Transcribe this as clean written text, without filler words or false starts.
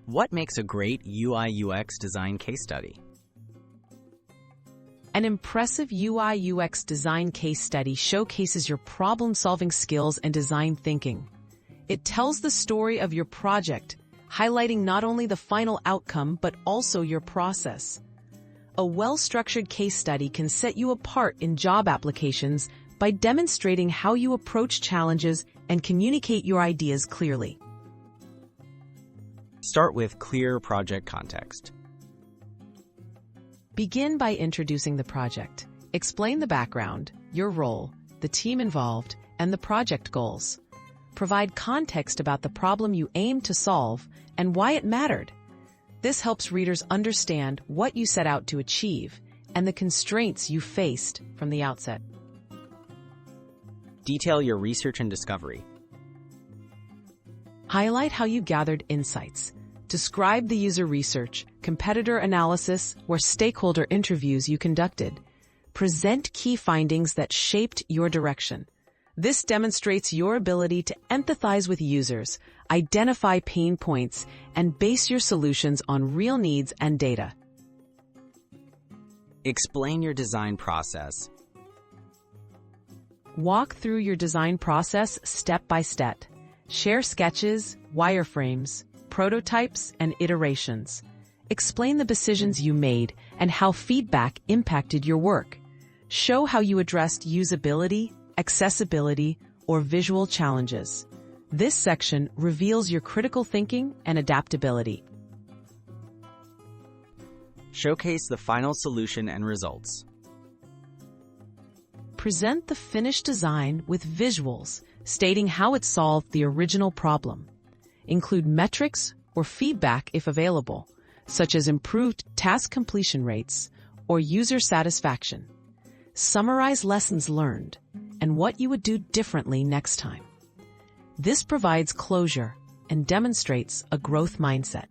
What makes a great UI/UX design case study? An impressive UI/UX design case study showcases your problem-solving skills and design thinking. It tells the story of your project, highlighting not only the final outcome but also your process. A well-structured case study can set you apart in job applications by demonstrating how you approach challenges and communicate your ideas clearly. Start with clear project context. Begin by introducing the project. Explain the background, your role, the team involved, and the project goals. Provide context about the problem you aim to solve and why it mattered. This helps readers understand what you set out to achieve and the constraints you faced from the outset. Detail your research and discovery. Highlight how you gathered insights. Describe the user research, competitor analysis, or stakeholder interviews you conducted. Present key findings that shaped your direction. This demonstrates your ability to empathize with users, identify pain points, and base your solutions on real needs and data. Explain your design process. Walk through your design process step by step. Share sketches, wireframes, prototypes, and iterations. Explain the decisions you made and how feedback impacted your work. Show how you addressed usability, accessibility, or visual challenges. This section reveals your critical thinking and adaptability. Showcase the final solution and results. Present the finished design with visuals, stating how it solved the original problem. Include metrics or feedback if available, such as improved task completion rates or user satisfaction. Summarize lessons learned and what you would do differently next time. This provides closure and demonstrates a growth mindset.